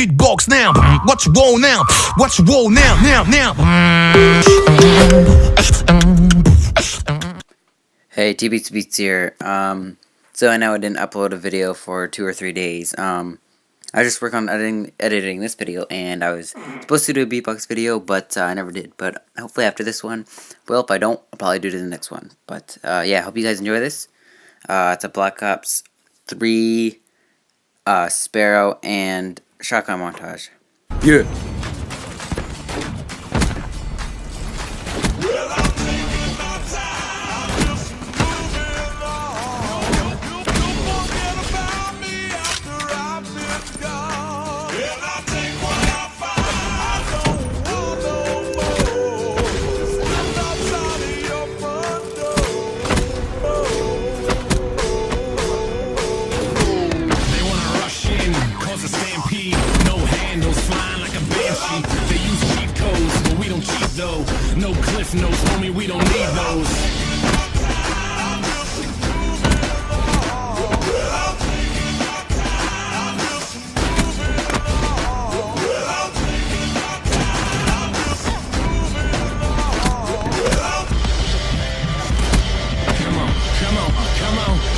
beatbox now. What you want now? What you want now? Hey, Beats here. So I know I didn't upload a video for 2 or 3 days. I just work on editing this video, and I was supposed to do a beatbox video, but I never did. But hopefully after this one, well, if I don't, I'll probably do it in the next one. But yeah, hope you guys enjoy this. It's a Black Ops 3, Sparrow, and shotgun montage. Yeah. They use cheat codes, but we don't cheat though. No cliff notes, homie, we don't need those.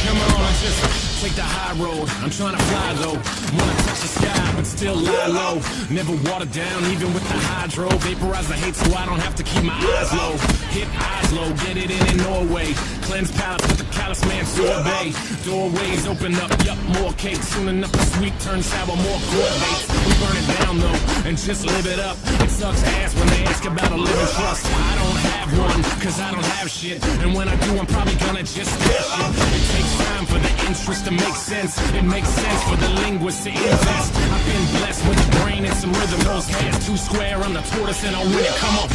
Come on, let's just take the high road. I'm trying to fly though, wanna touch the sky but still lie low. Never water down even with the hydro. Vaporize the hate so I don't have to keep my eyes low. Hit eyes low, get it in Norway. Cleanse palace with the callous man sorbet. Doorways open up, yup, more cake. Soon enough the sweet turns sour, more court dates. We burn it down though, and just live it up. It sucks ass when they ask about a living trust. I don't have one, cause I don't have shit. And when I do, I'm probably gonna just stash it. It takes time for the interest to make sense. It makes sense for the linguist to invest. I've been blessed with a brain and some rhythm. Those hands too square, I'm the tortoise and I'll win it. Come on.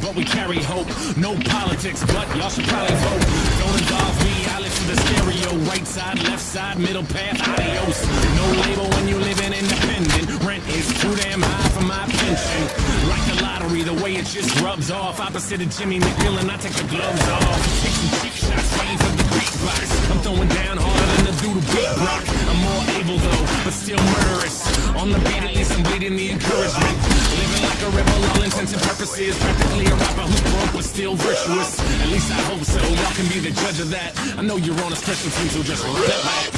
But we carry hope, no politics, but y'all should probably vote. Don't involve me, I live for the stereo. Right side, left side, middle path, adios. No label when you living independent. Rent is too damn high for my pension. Like the lottery, the way it just rubs off. Opposite of Jimmy McGill and I take the gloves off. Take some cheap shots, waiting for the beatbox. I'm throwing down harder than the dude who beat rock. I'm more able though, but still murderous. On the beat, at least I'm bleeding the encouragement. Living like a rebel, all intents and purposes. Practically a rapper who's broke but still virtuous. At least I hope so, y'all can be the judge of that. I know you're on a special team, so just step back.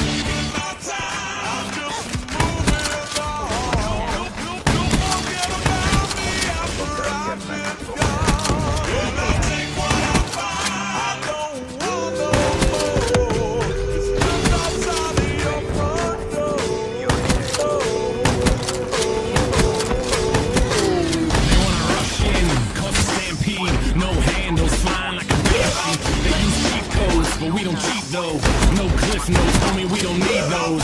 But we don't cheat though. No cliff notes, homie, we don't need those.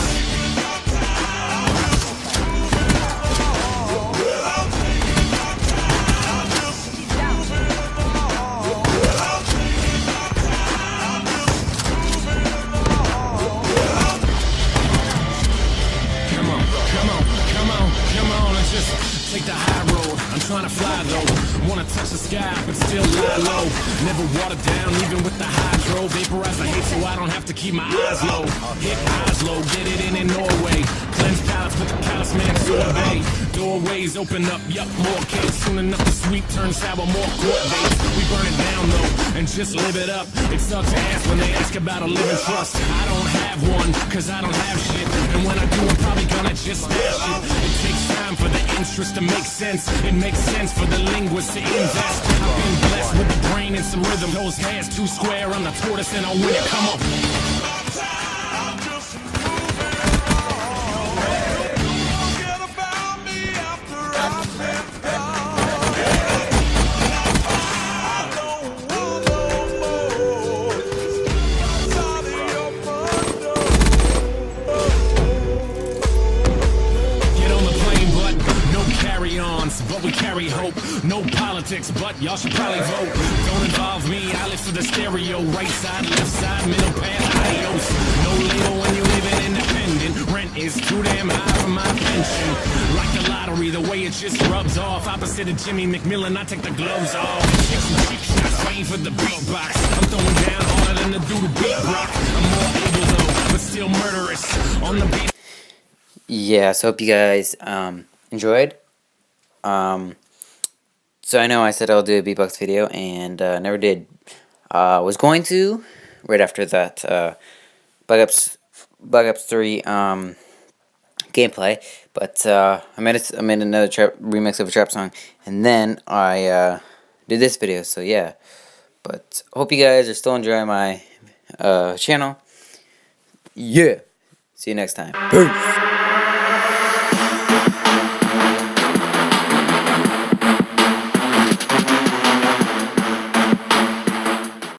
Come on, let's just take the high road. I'm trying to fly though, wanna touch the sky but still lie low. Never water down even with the hydro. Vaporize the hate so I don't have to keep my eyes low. Hit eyes low, get it in Norway. Cleanse palace with the callous man sorbet. Doorways open up, yup, more cakes. Soon enough the sweet turns sour, more court dates. We burn it down though, and just live it up. It sucks ass when they ask about a living trust. I don't have one, cause I don't have shit. And when I do, I'm probably gonna just stash it. It takes time for the interest to make sense. It makes sense for the linguist to invest. I've been blessed with the brain and some rhythm. Those hands too square, I'm the tortoise and I'll win it. Come on. But we carry hope, no politics, but y'all should probably vote. don't involve me. I live for the stereo, right side, left side, middle path, adios. No label when you living independent. Rent is too damn high for my pension. Like the lottery, the way it just rubs off. Opposite of Jimmy McMillan, I take the gloves off. Chicks and cheap shots, waiting for the beatbox. I'm throwing down harder than the dude beat rock. I'm more able though, but still murderous on the beat. Yeah, so hope you guys enjoyed. So I know I said I'll do a beatbox video and never did. Was going to right after that Bug Ups 3 gameplay, but I made another remix of a trap song, and then I did this video. So yeah, but hope you guys are still enjoying my channel. Yeah, see you next time. Peace.